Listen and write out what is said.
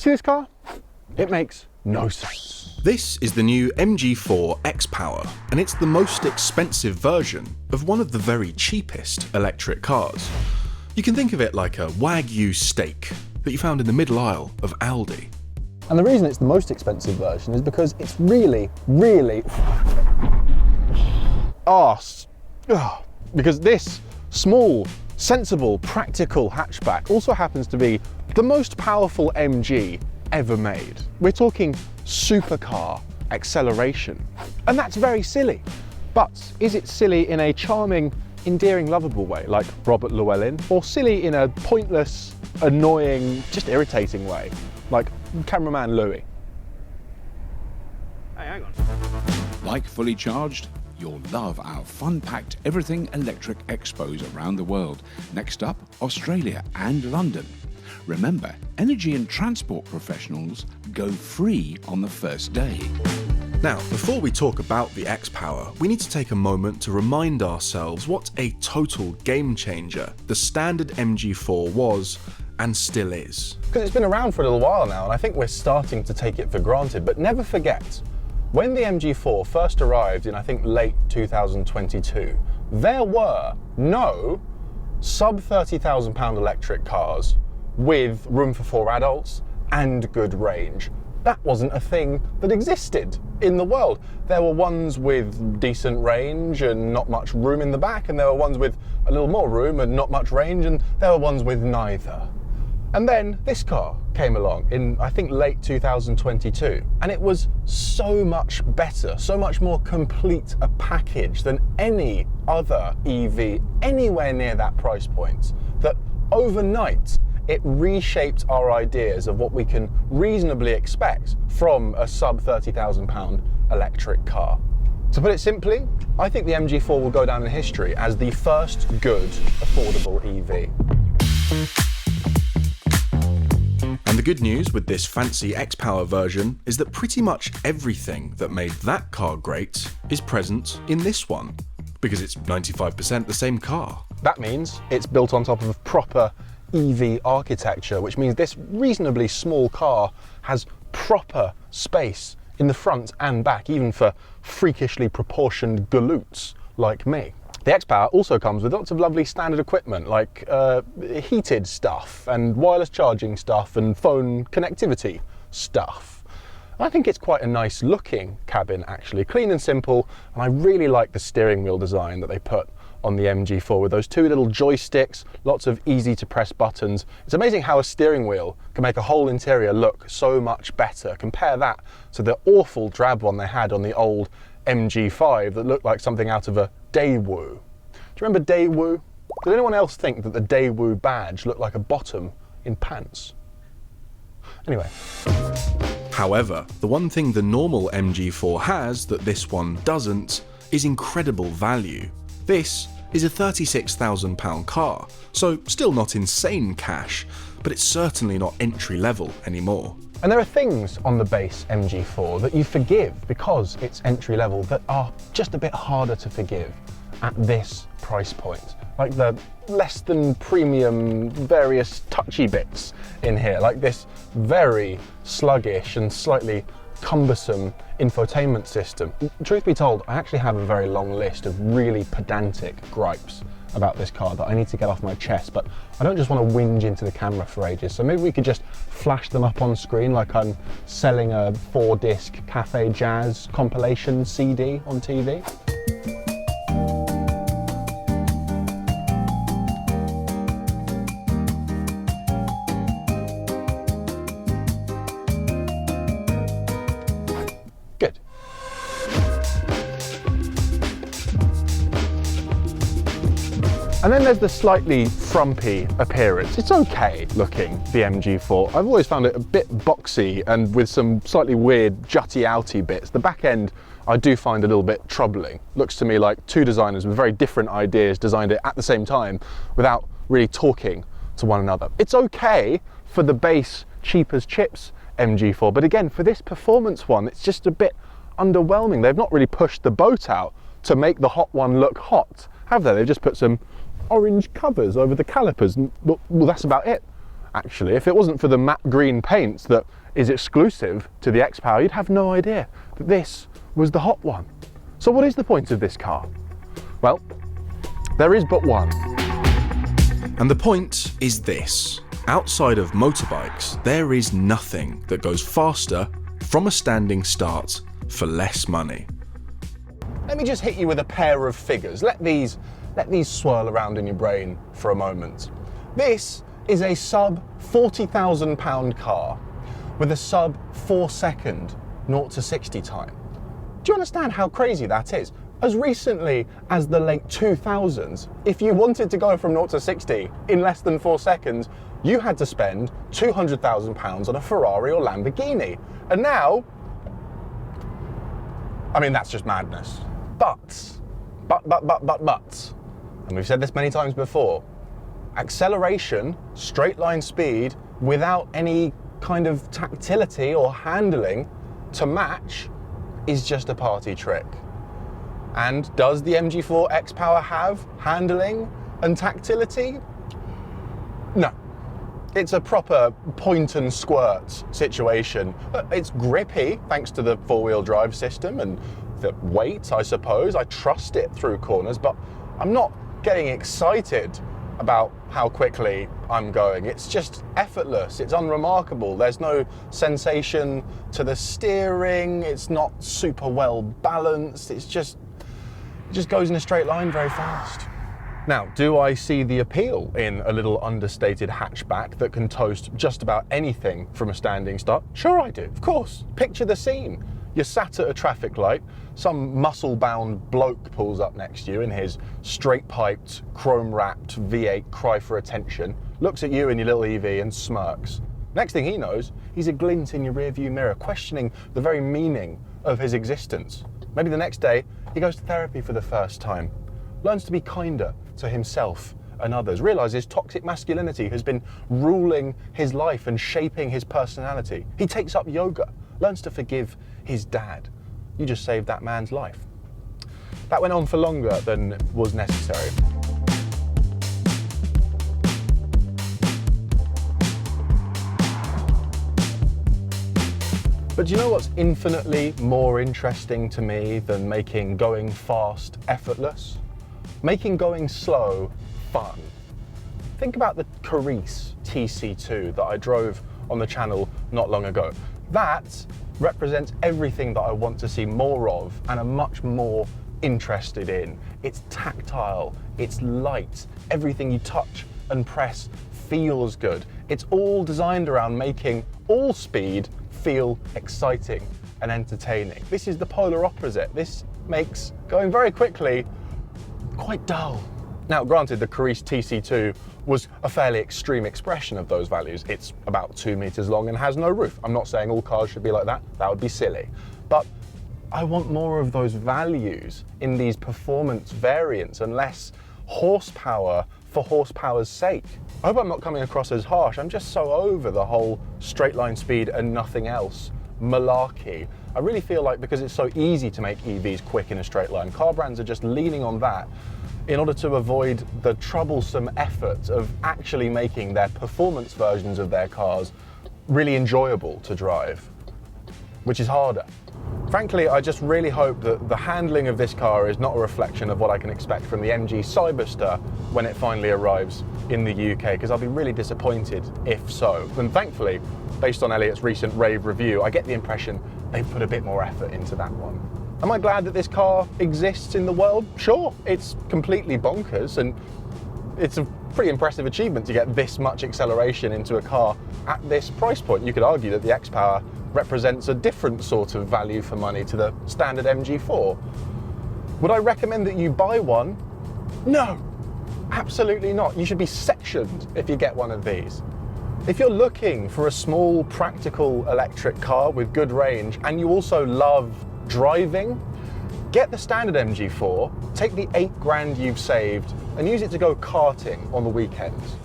See this car? It makes no sense. This is the new MG4 XPower, and it's the most expensive version of one of the very cheapest electric cars. You can think of it like a Wagyu steak that you found in the middle aisle of Aldi. And the reason it's the most expensive version is because it's really, really arse. Because this small, sensible, practical hatchback also happens to be the most powerful MG ever made. We're talking supercar acceleration. And that's very silly. But is it silly in a charming, endearing, lovable way, like Robert Llewellyn, or silly in a pointless, annoying, just irritating way, like cameraman Louis? Hey, hang on. Like Fully Charged? You'll love our fun-packed everything electric expos around the world. Next up, Australia and London. Remember, energy and transport professionals go free on the first day. Now, before we talk about the XPower, we need to take a moment to remind ourselves what a total game changer the standard MG4 was and still is. Because it's been around for a little while now, and I think we're starting to take it for granted, but never forget, when the MG4 first arrived in, I think, late 2022, there were no sub £30,000 electric cars with room for 4 adults and good range. That wasn't a thing that existed in the world. There were ones with decent range and not much room in the back, and there were ones with a little more room and not much range, and there were ones with neither. And then this car came along in, I think, late 2022, and it was so much better, so much more complete a package than any other EV anywhere near that price point, that overnight it reshaped our ideas of what we can reasonably expect from a sub £30,000 electric car. To put it simply, I think the MG4 will go down in history as the first good, affordable EV. And the good news with this fancy XPower version is that pretty much everything that made that car great is present in this one, because it's 95% the same car. That means it's built on top of a proper EV architecture, which means this reasonably small car has proper space in the front and back, even for freakishly proportioned galoots like me. The XPower also comes with lots of lovely standard equipment like heated stuff and wireless charging stuff and phone connectivity stuff. I think it's quite a nice looking cabin actually, clean and simple, and I really like the steering wheel design that they put on the MG4 with those 2 little joysticks, lots of easy to press buttons. It's amazing how a steering wheel can make a whole interior look so much better. Compare that to the awful drab one they had on the old MG5 that looked like something out of a Daewoo. Do you remember Daewoo? Did anyone else think that the Daewoo badge looked like a bottom in pants? Anyway. However, the one thing the normal MG4 has that this one doesn't is incredible value. This is a £36,000 car, so still not insane cash, but it's certainly not entry level anymore. And there are things on the base MG4 that you forgive because it's entry level that are just a bit harder to forgive at this price point. Like the less than premium various touchy bits in here, like this very sluggish and slightly cumbersome infotainment system. Truth be told, I actually have a very long list of really pedantic gripes about this car that I need to get off my chest, but I don't just want to whinge into the camera for ages, so maybe we could just flash them up on screen like I'm selling a 4-disc Cafe Jazz compilation CD on TV. Good. And then there's the slightly frumpy appearance. It's okay looking, the MG4. I've always found it a bit boxy and with some slightly weird jutty outy bits. The back end I do find a little bit troubling. Looks to me like 2 designers with very different ideas designed it at the same time without really talking to one another. It's okay for the base cheap as chips MG4, but again, for this performance one, it's just a bit underwhelming. They've not really pushed the boat out to make the hot one look hot, have they? They've just put some orange covers over the calipers, and well, that's about it. actually. If it wasn't for the matte green paint that is exclusive to the XPower, you'd have no idea that this was the hot one. So what is the point of this car? Well, there is but one. And the point is this: outside of motorbikes, there is nothing that goes faster from a standing start for less money. Let me just hit you with a pair of figures. Let these swirl around in your brain for a moment. This is a sub £40,000 car with a sub 4-second 0 to 60 time. Do you understand how crazy that is? As recently as the late 2000s, if you wanted to go from 0 to 60 in less than 4 seconds, you had to spend £200,000 on a Ferrari or Lamborghini. And now, I mean, that's just madness. But, and we've said this many times before, acceleration, straight line speed, without any kind of tactility or handling to match is just a party trick. And does the MG4 XPower have handling and tactility? No. It's a proper point and squirt situation. It's grippy thanks to the four-wheel drive system and the weight, I suppose. I trust it through corners, but I'm not getting excited about how quickly I'm going. It's just effortless, it's unremarkable. There's no sensation to the steering, it's not super well balanced, it just goes in a straight line very fast. Now, do I see the appeal in a little understated hatchback that can toast just about anything from a standing start? Sure I do, of course. Picture the scene. You're sat at a traffic light, some muscle-bound bloke pulls up next to you in his straight-piped, chrome-wrapped V8 cry for attention, looks at you in your little EV and smirks. Next thing he knows, he's a glint in your rearview mirror, questioning the very meaning of his existence. Maybe the next day, he goes to therapy for the first time, learns to be kinder to himself and others, realizes toxic masculinity has been ruling his life and shaping his personality. He takes up yoga, learns to forgive his dad. You just saved that man's life. That went on for longer than was necessary. But do you know what's infinitely more interesting to me than making going fast effortless? Making going slow fun. Think about the Carice TC2 that I drove on the channel not long ago. That represents everything that I want to see more of and am much more interested in. It's tactile, it's light, everything you touch and press feels good. It's all designed around making all speed feel exciting and entertaining. This is the polar opposite. This makes going very quickly quite dull. Now, granted, the Carice TC2 was a fairly extreme expression of those values. It's about 2 meters long and has no roof. I'm not saying all cars should be like that. That would be silly. But I want more of those values in these performance variants and less horsepower for horsepower's sake. I hope I'm not coming across as harsh. I'm just so over the whole straight line speed and nothing else malarkey. I really feel like because it's so easy to make EVs quick in a straight line, car brands are just leaning on that in order to avoid the troublesome effort of actually making their performance versions of their cars really enjoyable to drive, which is harder. Frankly, I just really hope that the handling of this car is not a reflection of what I can expect from the MG Cyberster when it finally arrives in the UK, because I'll be really disappointed if so. And thankfully, based on Elliot's recent rave review, I get the impression they've put a bit more effort into that one. Am I glad that this car exists in the world? Sure, it's completely bonkers and it's a pretty impressive achievement to get this much acceleration into a car at this price point. You could argue that the XPower represents a different sort of value for money to the standard MG4. Would I recommend that you buy one? No, absolutely not. You should be sectioned if you get one of these. If you're looking for a small, practical electric car with good range and you also love driving, get the standard MG4, take the £8 grand you've saved and use it to go karting on the weekends.